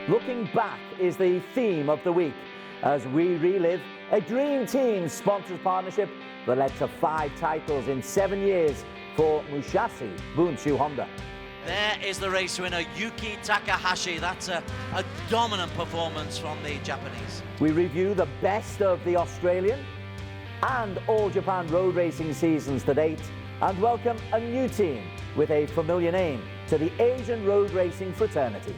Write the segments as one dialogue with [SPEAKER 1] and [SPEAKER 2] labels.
[SPEAKER 1] Looking back is the theme of the week as we relive a dream team sponsors partnership that led to 5 titles in 7 years for MuSASHi Honda.
[SPEAKER 2] There is the race winner, Yuki Takahashi. That's a dominant performance from the Japanese.
[SPEAKER 1] We review the best of the Australian and All Japan road racing seasons to date and welcome a new team with a familiar name to the Asian road racing fraternity.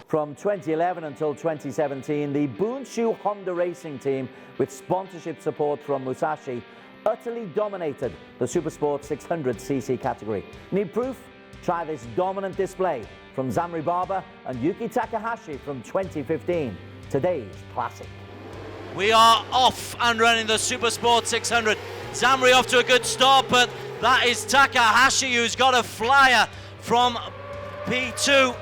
[SPEAKER 1] From 2011 until 2017, the MuSASHi Honda racing team, with sponsorship support from MuSASHi, utterly dominated the Supersport 600cc category. Need proof? Try this dominant display from Zamri Baba and Yuki Takahashi from 2015. Today's classic.
[SPEAKER 2] We are off and running the Supersport 600. Zamri off to a good start, but that is Takahashi who's got a flyer from P2.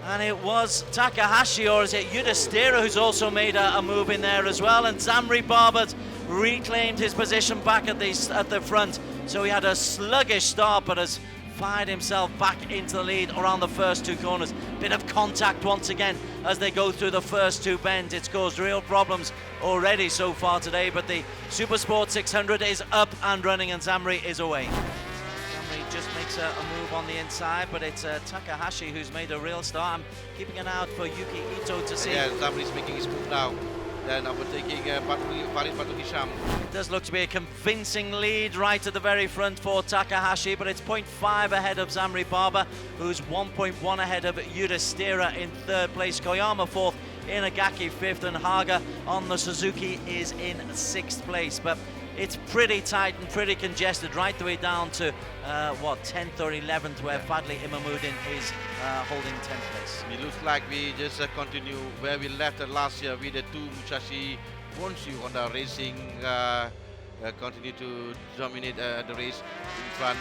[SPEAKER 2] And it was Takahashi, or is it Yudhishthira, who's also made a move in there as well. And Zamri Barba's reclaimed his position back at the front. So he had a sluggish start, but has fired himself back into the lead around the first 2 corners. Bit of contact once again as they go through the first 2 bends. It's caused real problems already so far today, but the Supersport 600 is up and running and Zamri is away. Zamri just makes a move on the inside, but it's Takahashi who's made a real start. I'm keeping an eye out for Yuki Ito to see.
[SPEAKER 3] Yeah, Zamri's making his move now. Then overtaking Farid Batu Hisham.
[SPEAKER 2] It does look to be a convincing lead right at the very front for Takahashi, but it's 0.5 ahead of Zamri Baba, who's 1.1 ahead of Yudhishthira in 3rd place. Koyama 4th, Inagaki 5th, and Haga on the Suzuki is in 6th place. But it's pretty tight and pretty congested right the way down to 10th or 11th, where Fadli Imamudin is holding 10th place.
[SPEAKER 3] It looks like we just continue where we left last year with the 2 MuSASHi Honda racing continue to dominate the race in front.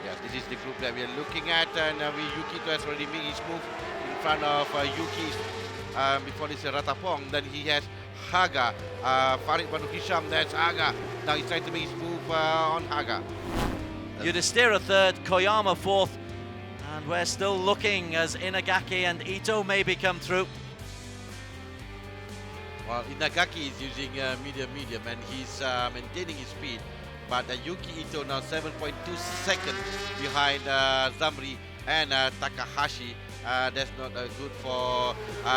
[SPEAKER 3] Yes, this is the group that we are looking at, and Yuki has already made his move in front of Yuki. Before this Ratapong, then he has Haga, Farid Batu Hisham, that's Haga. Now he's trying to make his move on Haga.
[SPEAKER 2] Yudhishthira 3rd, Koyama 4th, and we're still looking as Inagaki and Ito maybe come through.
[SPEAKER 3] Well, Inagaki is using medium, and he's maintaining his speed. But Yuki Ito now 7.2 seconds behind Zamri and Takahashi. That's not good for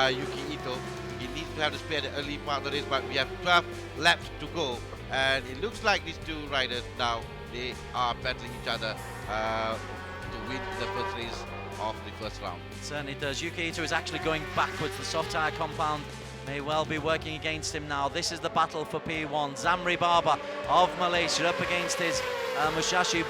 [SPEAKER 3] Yuki Ito. He needs to have to spare the early part of the race, but we have 12 laps to go. And it looks like these 2 riders now, they are battling each other to win the first race of the first round.
[SPEAKER 2] It certainly does. Yuki Ito is actually going backwards. The soft tyre compound may well be working against him now. This is the battle for P1. Zamri Baba of Malaysia up against his MuSASHi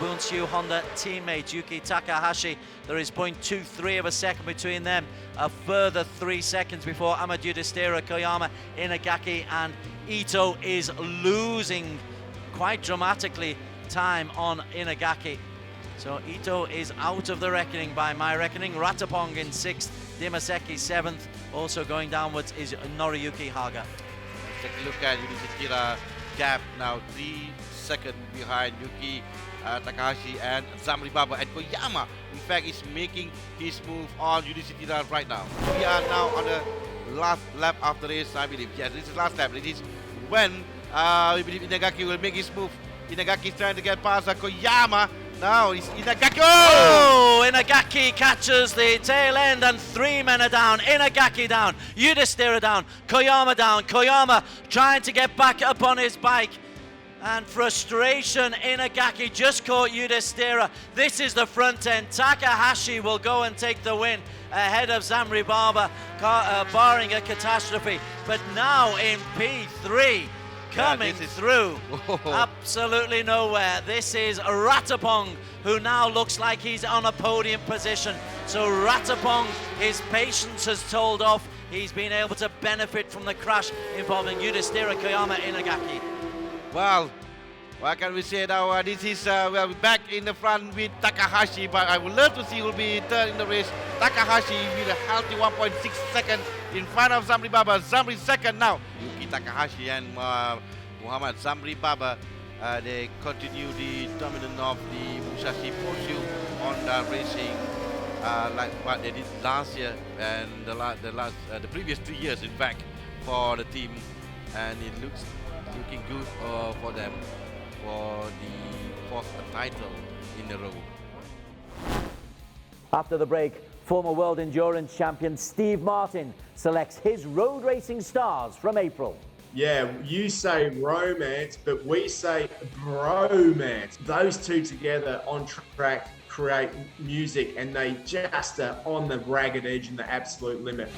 [SPEAKER 2] Honda teammate Yuki Takahashi. There is 0.23 of a second between them. A further 3 seconds before Ahmad Yudhishthira, Koyama, Inagaki and Ito is losing quite dramatically time on Inagaki. So Ito is out of the reckoning by my reckoning. Ratapong in 6th, Dimaseki 7th. Also going downwards is Noriyuki Haga.
[SPEAKER 3] Let's take a look at Yudhishthira gap now, 3 seconds behind Yuki Takahashi and Zamri Baba, and Koyama in fact is making his move on Yudhishthira right now. We are now on the last lap of the race, I believe. Yes, this is last lap. It is when we believe Inagaki will make his move. Inagaki is trying to get past Koyama. Now it's Inagaki.
[SPEAKER 2] Oh! Inagaki catches the tail end and 3 men are down. Inagaki down, Yudhishthira down, Koyama down. Koyama trying to get back up on his bike. And frustration, Inagaki just caught Yudhishthira. This is the front end. Takahashi will go and take the win ahead of Zamri Baba, barring a catastrophe. But now in P3, coming through absolutely nowhere. This is Ratapong, who now looks like he's on a podium position. So Ratapong, his patience has told off. He's been able to benefit from the crash involving Yudhishthira, Koyama, Inagaki.
[SPEAKER 3] Well, what can we say now? This is we're back in the front with Takahashi, but I would love to see who will be 3rd in the race. Takahashi with a healthy 1.6 seconds in front of Zamri Baba. Zamri 2nd now. Yuki Takahashi and Muhammad Zamri Baba They continue the dominance of the MuSASHi Honda Racing, like what they did last year and the previous 2 years, in fact, for the team, and it looking good for them for the 4th title in a row.
[SPEAKER 1] After the break, former World Endurance Champion Steve Martin selects his road racing stars from April.
[SPEAKER 4] Yeah, you say romance, but we say bromance. Those two together on track create music, and they just are on the ragged edge and the absolute limit.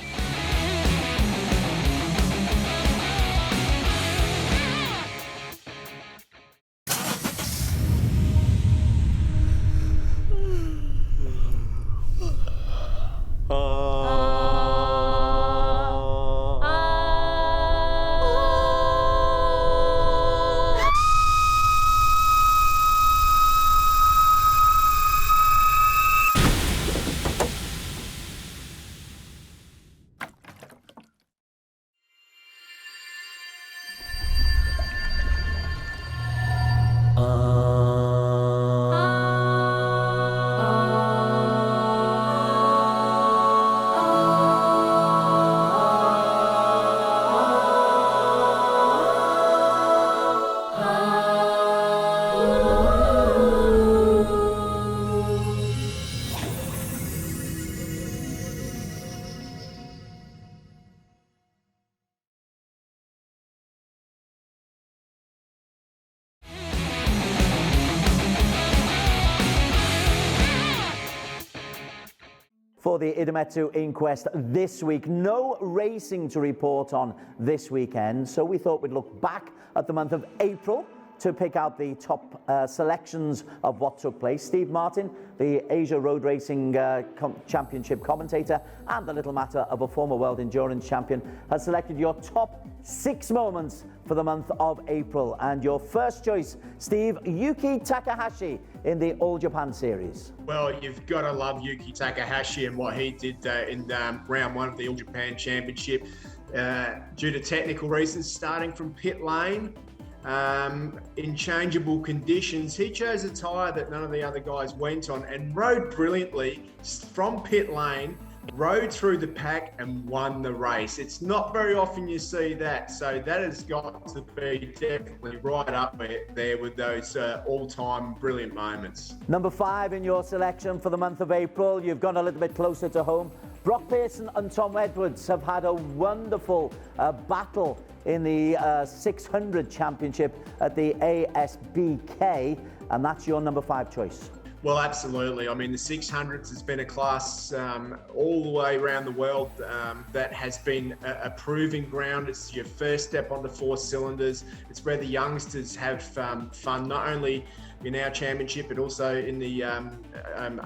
[SPEAKER 1] For the Idemitsu inquest this week, no racing to report on this weekend, so we thought we'd look back at the month of April to pick out the top selections of what took place. Steve Martin, the Asia Road Racing Championship commentator and the little matter of a former World Endurance Champion, has selected your top 6 moments for the month of April. And your first choice, Steve, Yuki Takahashi in the All Japan Series.
[SPEAKER 4] Well, you've got to love Yuki Takahashi and what he did in round 1 of the All Japan Championship. Due to technical reasons, starting from pit lane, in changeable conditions, he chose a tyre that none of the other guys went on and rode brilliantly from pit lane, rode through the pack and won the race. It's not very often you see that, so that has got to be definitely right up there with those all-time brilliant moments.
[SPEAKER 1] Number 5 in your selection for the month of April, you've gone a little bit closer to home. Brock Pearson and Tom Edwards have had a wonderful battle in the 600 championship at the ASBK, and that's your number 5 choice.
[SPEAKER 4] Well, absolutely. I mean, the 600s has been a class all the way around the world that has been a proving ground. It's your first step onto 4 cylinders. It's where the youngsters have fun, not only in our championship, but also in the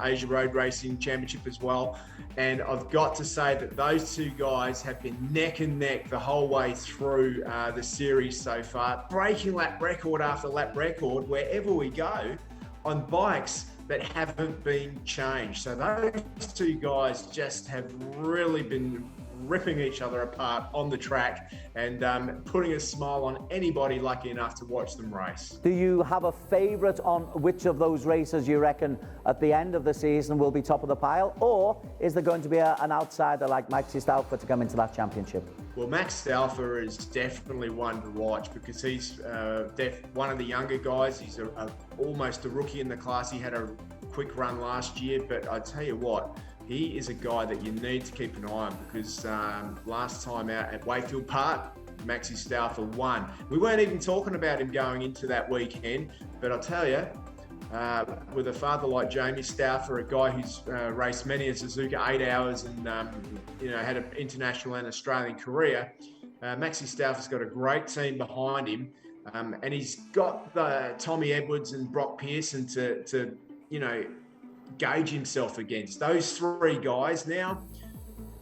[SPEAKER 4] Asia Road Racing Championship as well. And I've got to say that those two guys have been neck and neck the whole way through the series so far, breaking lap record after lap record wherever we go on bikes that haven't been changed. So those two guys just have really been ripping each other apart on the track and putting a smile on anybody lucky enough to watch them race.
[SPEAKER 1] Do you have a favourite on which of those races you reckon at the end of the season will be top of the pile, or is there going to be an outsider like Maxi Stauffer to come into that championship?
[SPEAKER 4] Well, Max Stauffer is definitely one to watch because he's one of the younger guys. He's almost a rookie in the class. He had a quick run last year, but I tell you what, he is a guy that you need to keep an eye on because last time out at Wakefield Park, Maxi Stauffer won. We weren't even talking about him going into that weekend, but I'll tell you, with a father like Jamie Stauffer, a guy who's raced many a Suzuka 8 hours and had an international and Australian career, Maxi Stauffer's got a great team behind him, and he's got the Tommy Edwards and Brock Pearson to gauge himself against. Those 3 guys now,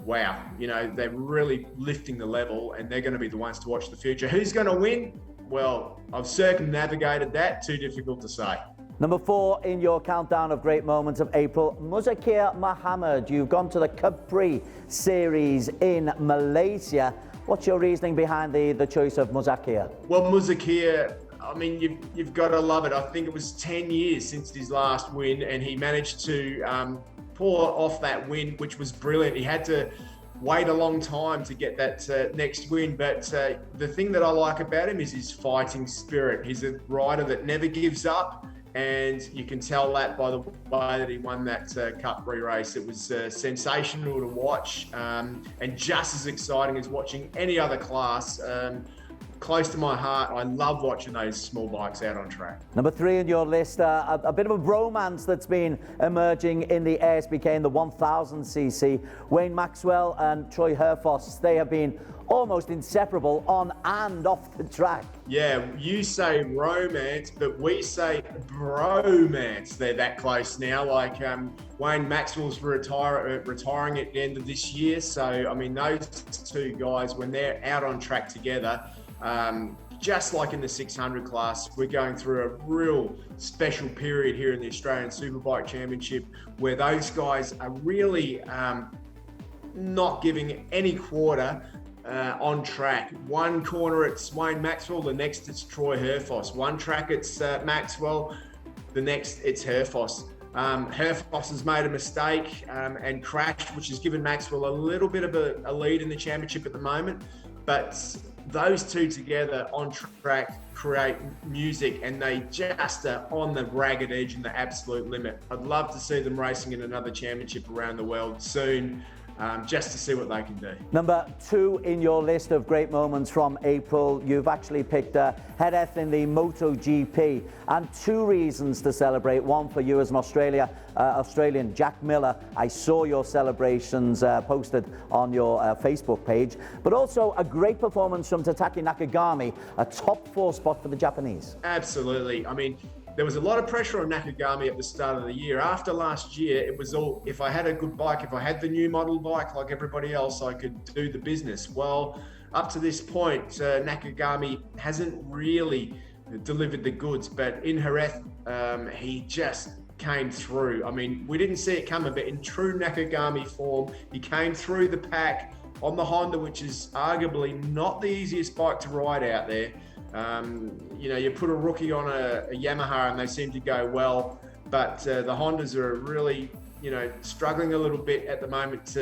[SPEAKER 4] wow, they're really lifting the level and they're going to be the ones to watch the future. Who's going to win? Well, I've circumnavigated that, too difficult to say.
[SPEAKER 1] Number 4 in your countdown of great moments of April, Muzakir Mohammed. You've gone to the Capri Series in Malaysia. What's your reasoning behind the choice of Muzakir?
[SPEAKER 4] Well, Muzakir, I mean, you've got to love it. I think it was 10 years since his last win, and he managed to pull off that win, which was brilliant. He had to wait a long time to get that next win, but the thing that I like about him is his fighting spirit. He's a rider that never gives up, and you can tell that by the way that he won that Cup re-race. It was sensational to watch, and just as exciting as watching any other class. Close to my heart. I love watching those small bikes out on track.
[SPEAKER 1] Number 3 on your list, a bit of a bromance that's been emerging in the ASBK in the 1000cc. Wayne Maxwell and Troy Herfoss, they have been almost inseparable on and off the track.
[SPEAKER 4] Yeah, you say romance, but we say bromance. They're that close now. Like Wayne Maxwell's retiring at the end of this year. So, I mean, those two guys, when they're out on track together, just like in the 600 class, we're going through a real special period here in the Australian Superbike Championship where those guys are really not giving any quarter on track. One corner it's Wayne Maxwell, the next it's Troy Herfoss. One track it's Maxwell, the next it's Herfoss. Herfoss has made a mistake and crashed, which has given Maxwell a little bit of a lead in the championship at the moment, but those two together on track create music, and they just are on the ragged edge and the absolute limit. I'd love to see them racing in another championship around the world soon, just to see what they can do.
[SPEAKER 1] Number 2 in your list of great moments from April, you've actually picked Jerez in the MotoGP, and 2 reasons to celebrate. One for you as an Australian, Jack Miller. I saw your celebrations posted on your Facebook page, but also a great performance from Tataki Nakagami, a top 4 spot for the Japanese.
[SPEAKER 4] Absolutely. I mean, there was a lot of pressure on Nakagami at the start of the year. After last year, it was all, if I had a good bike, if I had the new model bike like everybody else, I could do the business. Well, up to this point, Nakagami hasn't really delivered the goods, but in Jerez, he just came through. I mean, we didn't see it coming, but in true Nakagami form, he came through the pack on the Honda, which is arguably not the easiest bike to ride out there. You know, you put a rookie on a Yamaha and they seem to go well, but the Hondas are really, you know, struggling a little bit at the moment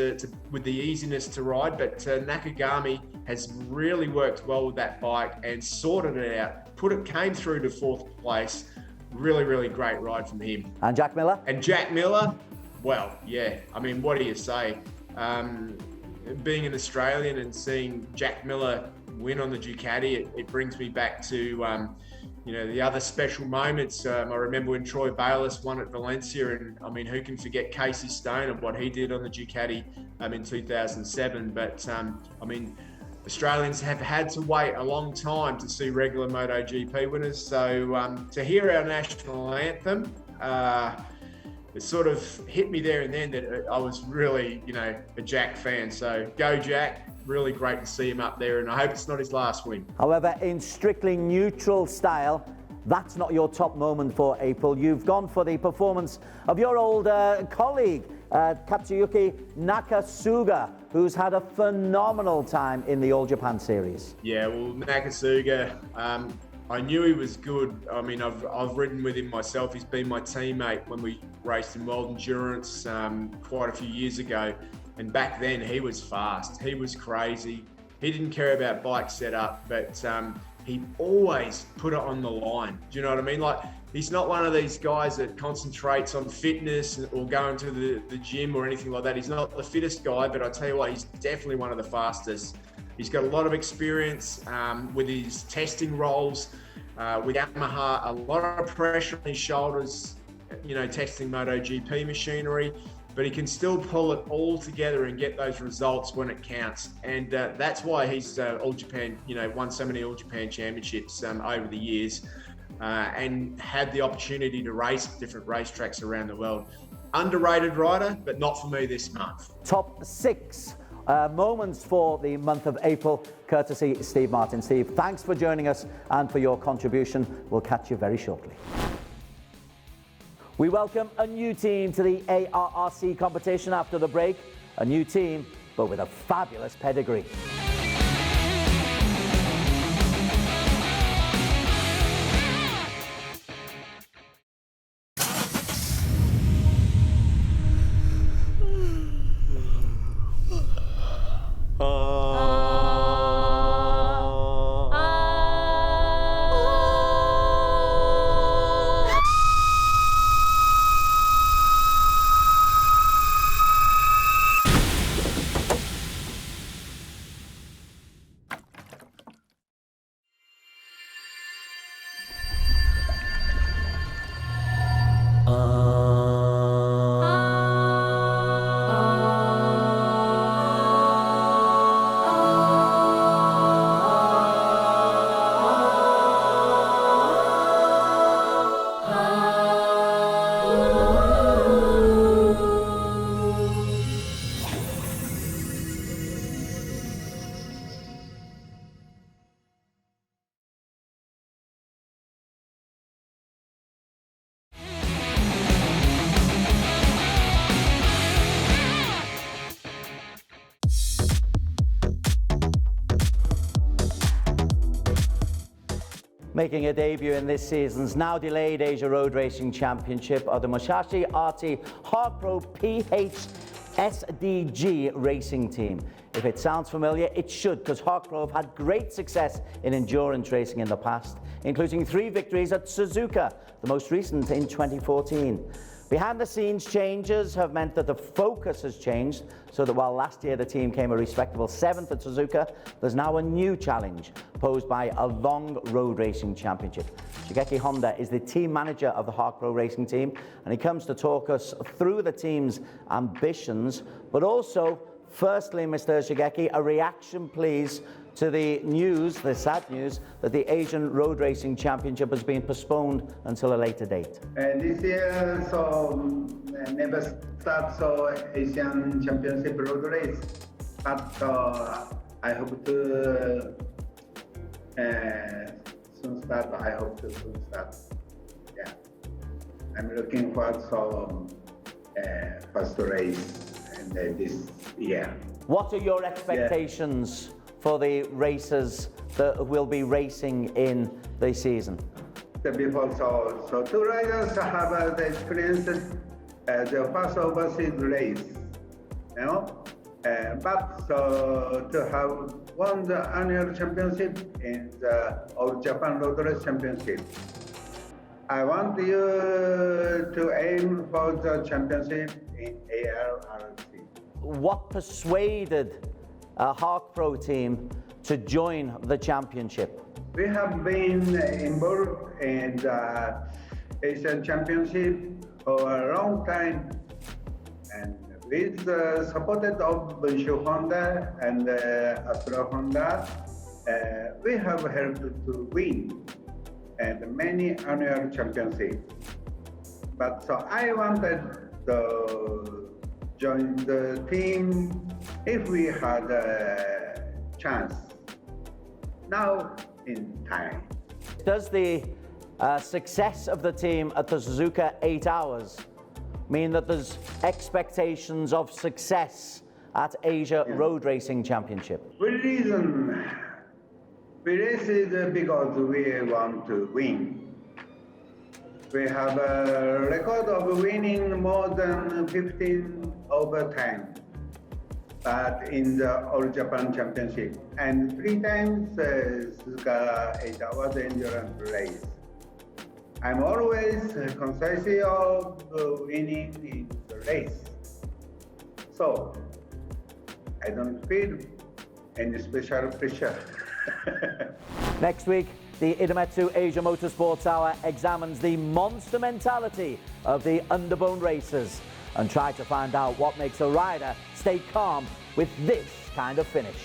[SPEAKER 4] with the easiness to ride, but Nakagami has really worked well with that bike and sorted it out, came through to 4th place. Really, really great ride from him.
[SPEAKER 1] And Jack Miller?
[SPEAKER 4] And Jack Miller, well, yeah, I mean, what do you say? Being an Australian and seeing Jack Miller win on the Ducati, it brings me back to, you know, the other special moments. I remember when Troy Bayliss won at Valencia, and I mean, who can forget Casey Stone and what he did on the Ducati in 2007? But I mean, Australians have had to wait a long time to see regular MotoGP winners. So to hear our national anthem, it sort of hit me there and then that I was really, you know, a Jack fan. So go Jack. Really great to see him up there, and I hope it's not his last win.
[SPEAKER 1] However, in strictly neutral style, that's not your top moment for April. You've gone for the performance of your old colleague, Katsuyuki Nakasuga, who's had a phenomenal time in the All Japan Series.
[SPEAKER 4] Yeah, well, Nakasuga, I knew he was good. I mean, I've ridden with him myself. He's been my teammate when we raced in World Endurance quite a few years ago. And back then, he was fast. He was crazy. He didn't care about bike setup, but he always put it on the line. Do you know what I mean? Like, he's not one of these guys that concentrates on fitness or going to the gym or anything like that. He's not the fittest guy, but I tell you what, he's definitely one of the fastest. He's got a lot of experience with his testing roles with Yamaha, a lot of pressure on his shoulders, you know, testing MotoGP machinery. But he can still pull it all together and get those results when it counts. And that's why he's All Japan, you know, won so many All Japan championships over the years and had the opportunity to race at different racetracks around the world. Underrated rider, but not for me this month.
[SPEAKER 1] Top 6 moments for the month of April, courtesy Steve Martin. Steve, thanks for joining us and for your contribution. We'll catch you very shortly. We welcome a new team to the ARRC competition after the break. A new team, but with a fabulous pedigree. Making a debut in this season's now delayed Asia Road Racing Championship are the MuSASHi RT HARC-PRO.Ph SDG racing team. If it sounds familiar, it should, because HARC-Pro have had great success in endurance racing in the past, including 3 victories at Suzuka, the most recent in 2014. Behind the scenes changes have meant that the focus has changed, so that while last year the team came a respectable 7th at Suzuka, there's now a new challenge posed by a long road racing championship. Shigeki Honda is the team manager of the HARC-Pro racing team, and he comes to talk us through the team's ambitions, but also, firstly, Mr. Shigeki, a reaction please to the news, the sad news, that the Asian Road Racing Championship has been postponed until a later date.
[SPEAKER 5] This year, never start Asian Championship road race, but I hope to soon start. I hope to soon start. Yeah, I'm looking forward to first race in this year.
[SPEAKER 1] What are your expectations for the racers that will be racing in the season?
[SPEAKER 5] Before, so 2 riders have the experience the first overseas race, you know. But to have won the annual championship in the All Japan Road Race Championship, I want you to aim for the championship in ARRC.
[SPEAKER 1] What persuaded a HARC-Pro team to join the championship?
[SPEAKER 5] We have been involved in the Asian Championship for a long time, and with the support of MuSASHi Honda and Astro Honda, we have helped to win and many annual championships. But so I wanted to join the team if we had a chance. Now in time.
[SPEAKER 1] Does the success of the team at the Suzuka 8 Hours mean that there's expectations of success at Asia Road Racing Championship?
[SPEAKER 5] We race it because we want to win. We have a record of winning more than 15 over time, but in the All Japan Championship, and 3 times Suzuka 8 Hours endurance race. I'm always conscious of winning in the race, so I don't feel any special pressure.
[SPEAKER 1] Next week, the Idemitsu Asia Motorsports Hour examines the monster mentality of the underbone racers and try to find out what makes a rider stay calm with this kind of finish.